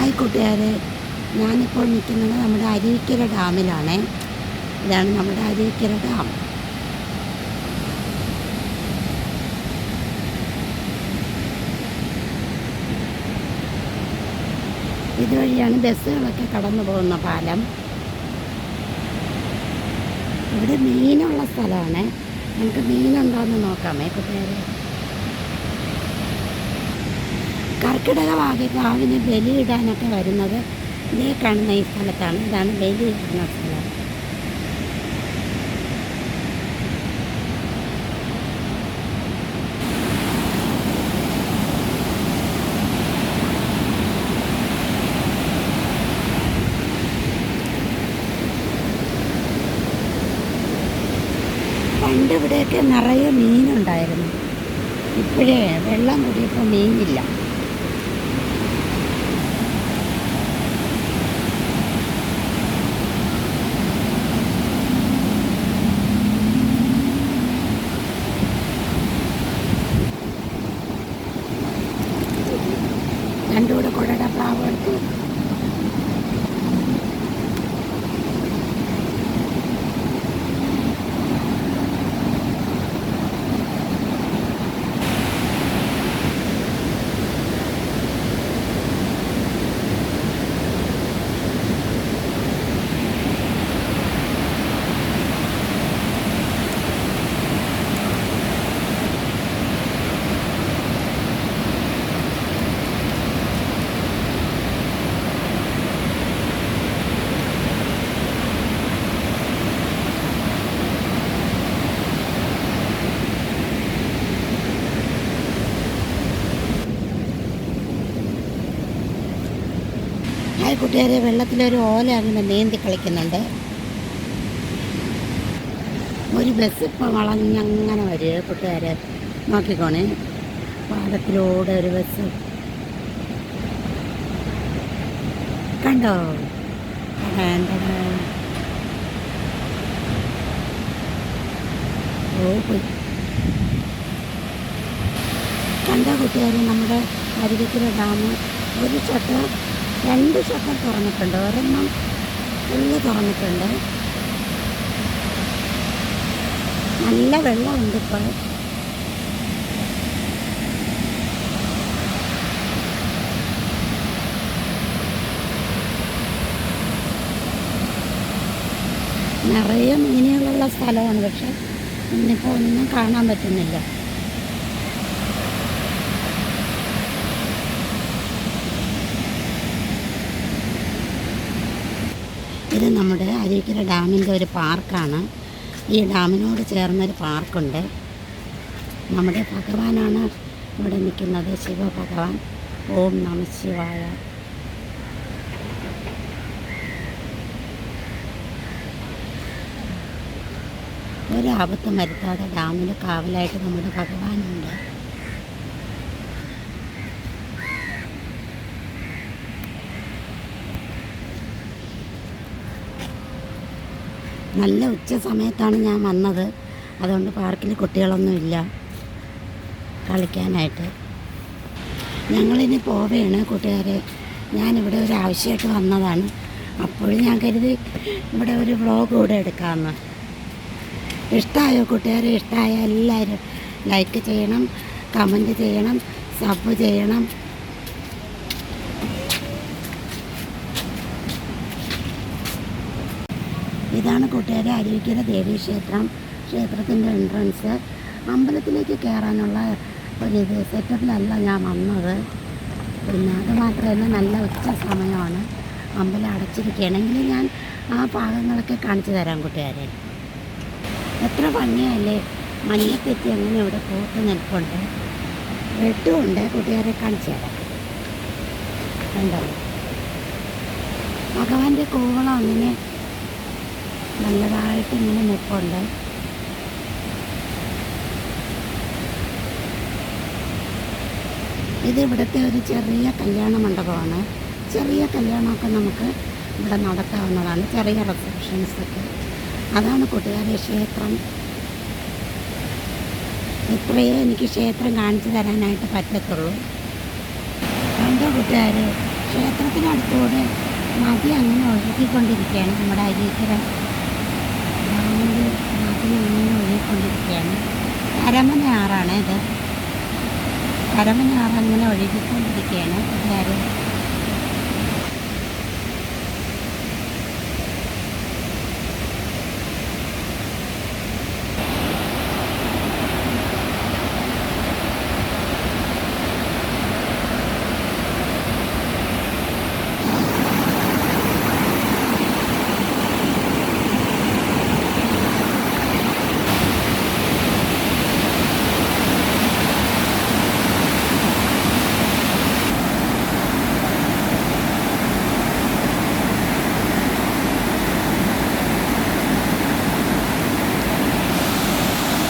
Hi കൂട്ടുകാരെ, ഞാനിപ്പോൾ നിൽക്കുന്നത് നമ്മുടെ അരുവിക്കര ഡാമിലാണ്. ഇതാണ് നമ്മുടെ അരുവിക്കര ഡാം. ഇതുവഴിയാണ് ബസ്സുകളൊക്കെ കടന്നു പോകുന്ന പാലം. ഇവിടെ മീനുള്ള സ്ഥലമാണ്. നമുക്ക് മീനുണ്ടോയെന്ന് നോക്കാമേ കൂട്ടുകാരെ. കർക്കിടക വാവിന് ബലിയിടാനൊക്കെ വരുന്നത് ഇതേ കാണുന്ന ഈ സ്ഥലത്താണ്. ഇതാണ് ബലിയിടുന്ന സ്ഥലം. പണ്ട് ഇവിടെയൊക്കെ നിറയെ മീനുണ്ടായിരുന്നു. ഇപ്പോഴേ വെള്ളം കൂടിയപ്പോൾ മീനില്ല. രണ്ടുകൂടെ കുടയുടെ പ്രാവ് എടുത്തു. ഹായ് കൂട്ടുകാരെ, വെള്ളത്തിലൊരു ഓല അങ്ങനെ നീന്തി കളിക്കുന്നുണ്ട്. ഒരു ബസ് ഇപ്പോൾ വളഞ്ഞങ്ങനെ വരിക കൂട്ടുകാരെ, നോക്കിക്കോണേ. പാലത്തിലൂടെ ഒരു ബസ് കണ്ടോ? കണ്ടോ കൂട്ടുകാരെ, നമ്മുടെ അരുവിക്കര ഡാം ഒരു ഷട്ടർ, 2 ഷട്ടർ തുറന്നിട്ടുണ്ട്. ഒരെണ്ണം ഫുള്ള് തുറന്നിട്ടുണ്ട്. നല്ല വെള്ളമുണ്ട് ഇപ്പോൾ. നിറയെ മീനുകളുള്ള സ്ഥലമാണ്. പക്ഷെ ഇന്നിപ്പോൾ ഒന്നും കാണാൻ പറ്റുന്നില്ല. ഇത് നമ്മുടെ അരുവിക്കര ഡാമിൻ്റെ ഒരു പാർക്കാണ്. ഈ ഡാമിനോട് ചേർന്നൊരു പാർക്കുണ്ട്. നമ്മുടെ ഭഗവാനാണ് ഇവിടെ നിൽക്കുന്നത്, ശിവഭഗവാൻ. ഓം നമ ശിവായ. ഒരാപത്തും വരുത്താതെ ഡാമിൽ കാവലായിട്ട് നമ്മുടെ ഭഗവാനുണ്ട്. നല്ല ഉച്ച സമയത്താണ് ഞാൻ വന്നത്. അതുകൊണ്ട് പാർക്കിൽ കുട്ടികളൊന്നുമില്ല കളിക്കാനായിട്ട്. ഞങ്ങളിനി പോവുകയാണ് കൂട്ടുകാരെ. ഞാനിവിടെ ഒരു ആവശ്യമായിട്ട് വന്നതാണ്. അപ്പോഴും ഞാൻ കരുതി ഇവിടെ ഒരു വ്ളോഗ് കൂടെ എടുക്കാമെന്ന്. ഇഷ്ടമായോ കൂട്ടുകാരെ? ഇഷ്ടമായ എല്ലാവരും ലൈക്ക് ചെയ്യണം, കമൻറ്റ് ചെയ്യണം, സബ് ചെയ്യണം. ഇതാണ് കൂട്ടുകാരെ അരുവിക്കര ദേവീക്ഷേത്രം. ക്ഷേത്രത്തിൻ്റെ എൻട്രൻസ്. അമ്പലത്തിലേക്ക് കയറാനുള്ള ഒരിത് സെറ്റപ്പിലല്ല ഞാൻ വന്നത്. പിന്നെ അത് മാത്രമല്ല, നല്ല ഉച്ച സമയമാണ്. അമ്പലം അടച്ചിരിക്കുകയാണെങ്കിൽ ഞാൻ ആ ഭാഗങ്ങളൊക്കെ കാണിച്ചു തരാം കൂട്ടുകാരെ. എത്ര ഭംഗിയല്ലേ! മഞ്ഞത്തെറ്റി അങ്ങനെ ഇവിടെ പൂത്ത് നിൽപ്പുണ്ട്. വെട്ടുമുണ്ട്. കൂട്ടുകാരെ കാണിച്ചു തരാം. കണ്ടോ? ഭഗവാന്റെ കോവളം അങ്ങനെ നല്ലതായിട്ട് ഇങ്ങനെ നിൽപ്പുണ്ട്. ഇത് ഇവിടുത്തെ ഒരു ചെറിയ കല്യാണ മണ്ഡപമാണ്. ചെറിയ കല്യാണമൊക്കെ നമുക്ക് ഇവിടെ നടത്താവുന്നതാണ്, ചെറിയ റിസപ്ഷൻസൊക്കെ. അതാണ് കൂട്ടുകാരെ ക്ഷേത്രം. ഇത്രയേ എനിക്ക് ക്ഷേത്രം കാണിച്ചു തരാനായിട്ട് പറ്റത്തുള്ളൂ. കണ്ടോ കൂട്ടുകാർ, ക്ഷേത്രത്തിനടുത്തൂടെ നദി അങ്ങനെ ഒഴുകിക്കൊണ്ടിരിക്കുകയാണ്. നമ്മുടെ അരീക്കര ഡാമിൽ നദി അങ്ങനെ ഒഴുകിക്കൊണ്ടിരിക്കുകയാണ്. കരമനയാറാണ് ഇത്. കരമനയാറ് അങ്ങനെ ഒഴുകിക്കൊണ്ടിരിക്കുകയാണ്. കൂട്ടുകാർ